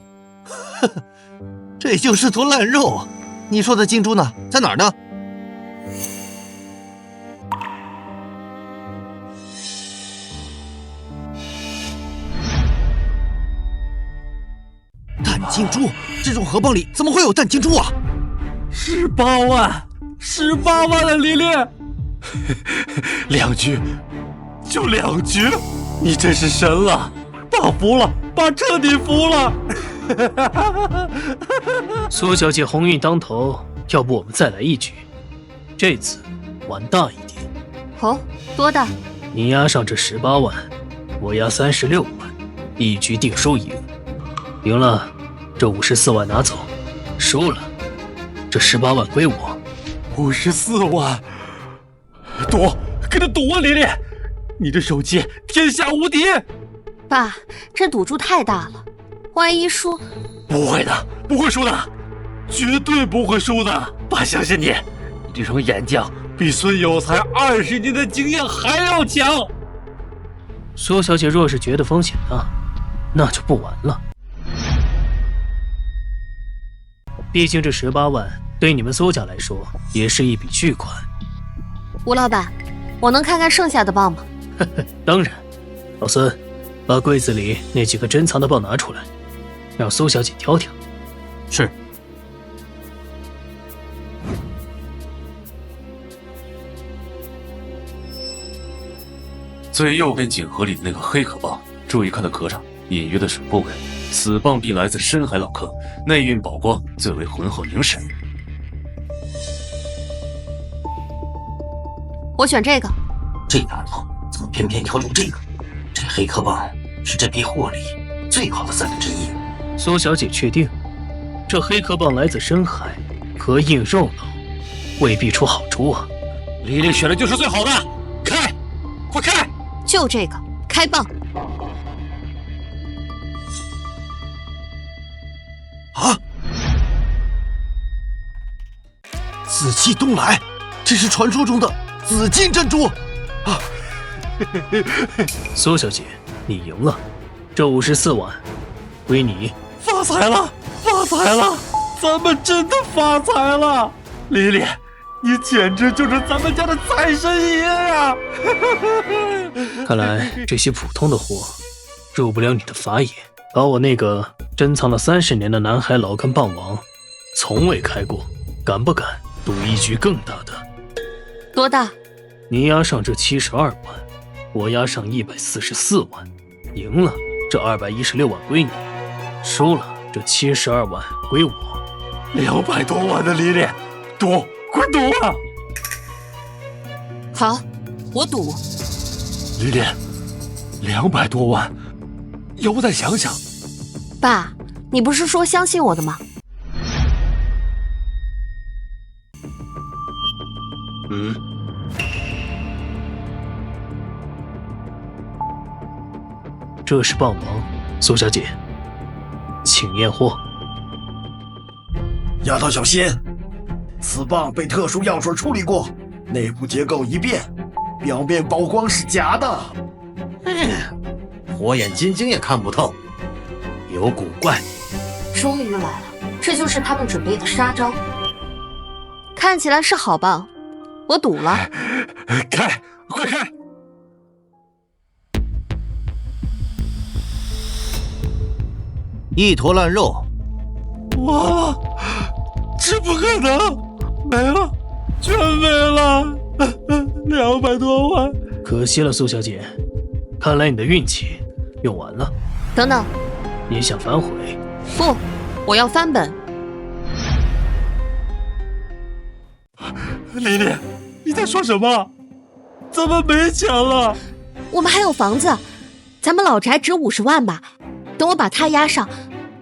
这就是坨烂肉。你说的金珠呢？在哪儿呢？淡金珠，这种河蚌里怎么会有淡金珠啊？18万的丽丽，2局，就2局，你真是神了，爸服了，爸彻底服了。苏小姐鸿运当头，要不我们再来一局？这次玩大一点。哦，多大？你押上这18万，我押36万，一局定输赢。赢了，这54万拿走；输了，这18万归我。54万，赌，跟他赌啊，丽丽！你这手气天下无敌。爸，这赌注太大了，万一输……不会的，不会输的，绝对不会输的。爸相信你，你这双眼睛比孙有才20年的经验还要强。苏小姐若是觉得风险大，那就不玩了。毕竟这18万对你们苏家来说也是一笔巨款。吴老板，我能看看剩下的棒吗？当然。老孙，把柜子里那几个珍藏的棒拿出来，让苏小姐挑挑。是。最右边锦盒里的那个黑壳棒，注意看它壳上隐约的水波纹，此棒必来自深海老客，内蕴宝光，最为浑厚凝实。我选这个。这丫头怎么偏偏挑中这个？这黑壳棒是这批货里最好的1/3。苏小姐确定，这黑壳棒来自深海，壳硬肉老，未必出好处啊。李丽选的就是最好的，开，快开！就这个，开棒！啊！紫气东来，这是传说中的紫金珍珠啊！苏小姐，你赢了，这54万归你。发财了，发财了，咱们真的发财了！丽丽，你简直就是咱们家的财神爷呀！看来这些普通的货入不了你的法眼。把我那个珍藏了30年的南海老根棒王，从未开过，敢不敢赌一局更大的？多大？你押上这72万，我押上144万，赢了这216万归你，输了这72万归我。200多万的李丽，赌，快赌啊！好，我赌。李丽，200多万，要不再想想？爸，你不是说相信我的吗？这是棒王，苏小姐，请验货。丫头小心，此棒被特殊药水处理过，内部结构一变，表面宝光是假的。火眼金睛也看不透，有古怪。终于来了，这就是他们准备的杀招。看起来是好棒，我赌了。开，快开！一坨烂肉。哇，这不可能，没了，全没了，200多万。可惜了，苏小姐，看来你的运气用完了。等等，你想反悔？不，我要翻本。丽丽，你在说什么？咱们没钱了。我们还有房子，咱们老宅值50万吧。等我把它押上，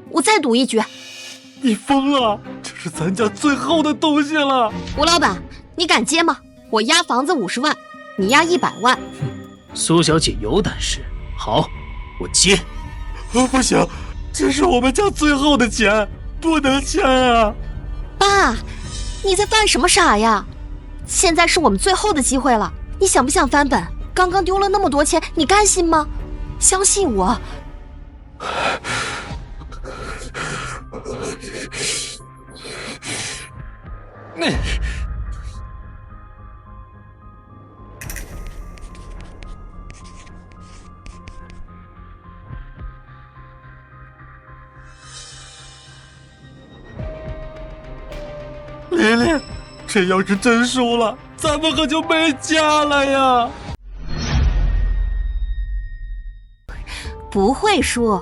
我再赌一局。你疯了，这是咱家最后的东西了。吴老板，你敢接吗？我押房子50万，你押100万。苏小姐有胆识，好，我接。不行，这是我们家最后的钱，不能签啊！爸，你在犯什么傻呀？现在是我们最后的机会了，你想不想翻本？刚刚丢了那么多钱，你甘心吗？相信我。丽丽，这要是真输了，咱们可就没家了呀！不会输。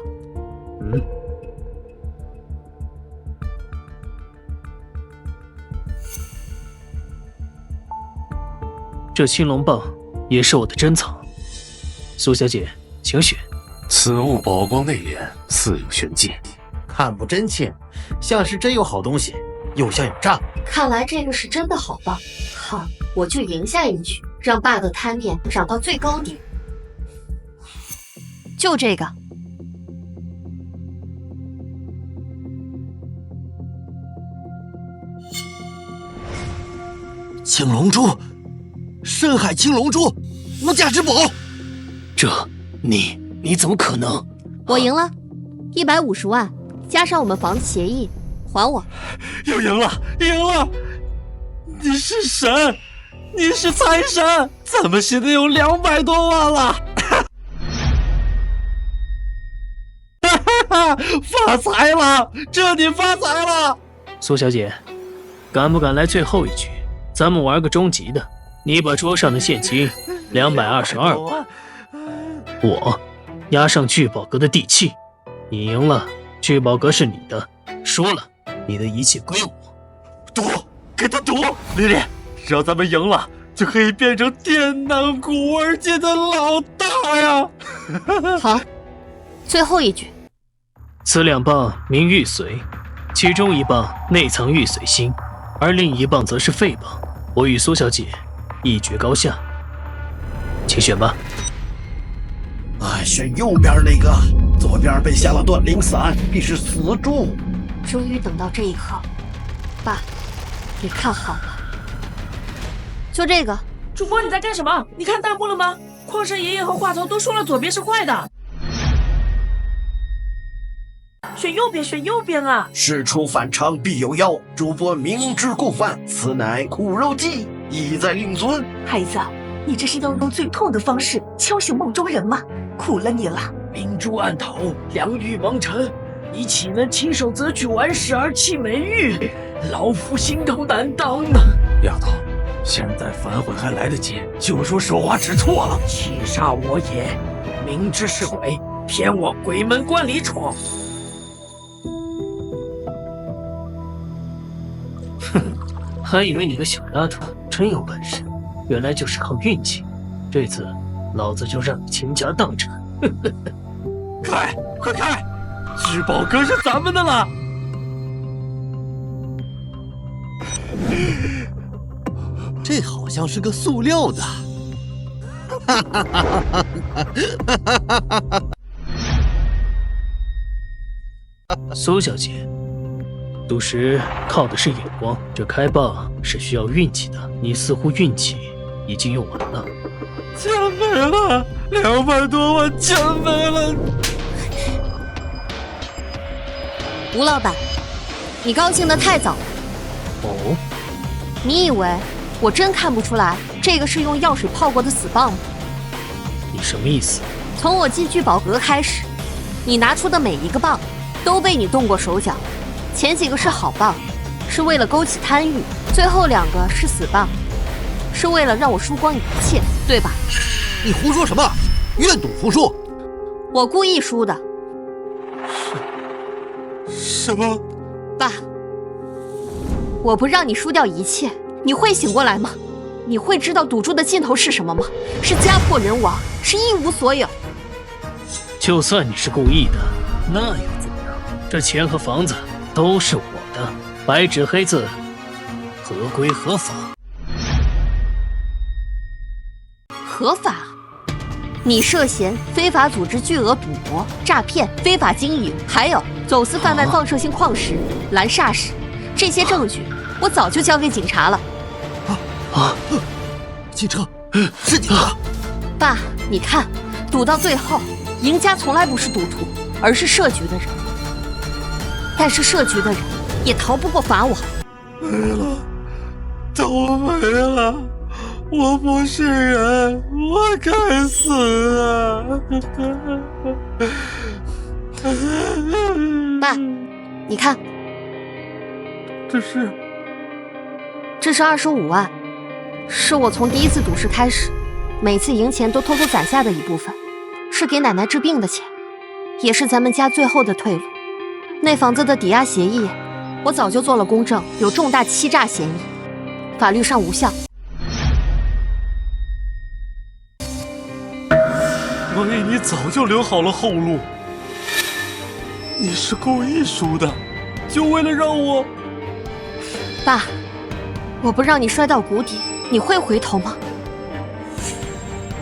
这青龙棒也是我的珍藏，苏小姐，请选。此物宝光内敛，似有玄机，看不真切，像是真有好东西，又像有诈。看来这个是真的好棒，好，我就赢下一局，让爸的贪念涨到最高点。就这个。青龙珠，深海青龙珠，无价之宝。这你怎么可能？我赢了，150万，加上我们房子协议，还我。又赢了，赢了！你是神，你是财神，咱们现在有200多万了！哈哈哈！发财了，彻底发财了！苏小姐，敢不敢来最后一局？咱们玩个终极的，你把桌上的现金222万，我押上聚宝阁的地契，你赢了，聚宝阁是你的，输了，你的一切归我。赌，跟他赌！丽丽，只要咱们赢了，就可以变成滇南古玩界的老大呀！好，最后一局。此2棒名玉髓，其中1棒内藏玉髓心，而另1棒则是废棒。我与苏小姐一决高下，请选吧。选右边那个，左边被下了断灵伞，必是死猪。终于等到这一刻，爸，你看好了，就这个。主播你在干什么？你看弹幕了吗？矿山爷爷和话头都说了左边是坏的。选右边，选右边啊！事出反常必有妖，主播明知故犯，此乃苦肉计，意在令尊。孩子，你这是要用最痛的方式敲醒梦中人吗？苦了你了！明珠暗投，良玉蒙尘，你岂能亲手择取顽石而弃美玉？老夫心头难当啊！丫头，现在反悔还来得及，就说手滑指错了。欺煞我也，明知是鬼，偏往鬼门关里闯。还以为你个小丫头真有本事，原来就是靠运气。这次老子就让你倾家荡产！开，快开！聚宝阁是咱们的了！这好像是个塑料的。苏小姐，赌石靠的是眼光，这开棒是需要运气的。你似乎运气已经用完了。减肥了，200多万减肥了。吴老板，你高兴得太早了。哦，你以为我真看不出来这个是用药水泡过的死棒吗？你什么意思？从我进聚宝阁开始，你拿出的每一个棒都被你动过手脚。前几个是好棒，是为了勾起贪欲；最后2个是死棒，是为了让我输光一切，对吧？你胡说什么？愿赌服输。我故意输的。什么？爸，我不让你输掉一切，你会醒过来吗？你会知道赌注的尽头是什么吗？是家破人亡，是一无所有。就算你是故意的，那又怎样？这钱和房子都是我的，白纸黑字，合规合法。合法？你涉嫌非法组织巨额赌博、诈骗、非法经营，还有走私贩卖放射性矿石、蓝煞石，这些证据我早就交给警察了。汽车，是警察。爸，你看，赌到最后，赢家从来不是赌徒，而是设局的人。但是设局的人也逃不过法网。没了，都没了。我不是人，我该死啊！爸，你看，这是25万，是我从第一次赌石开始，每次赢钱都偷偷攒下的一部分，是给奶奶治病的钱，也是咱们家最后的退路。那房子的抵押协议，我早就做了公证，有重大欺诈嫌疑，法律上无效。我为你早就留好了后路。你是故意输的，就为了让我……爸，我不让你摔到谷底，你会回头吗？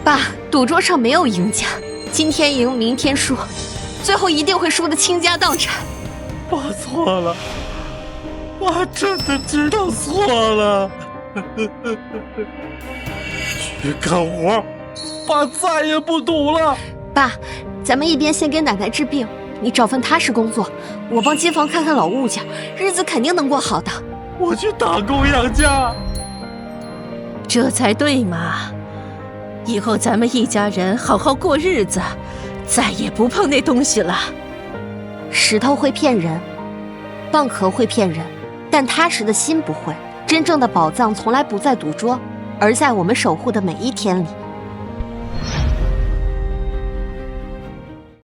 爸，赌桌上没有赢家，今天赢，明天输，最后一定会输得倾家荡产。爸错了，我真的知道错了。去干活，爸再也不赌了。爸，咱们一边先给奶奶治病，你找份踏实工作，我帮街坊看看老物件，日子肯定能过好的。我去打工养家，这才对嘛！以后咱们一家人好好过日子，再也不碰那东西了。石头会骗人，蚌壳会骗人，但踏实的心不会。真正的宝藏从来不在赌桌，而在我们守护的每一天里。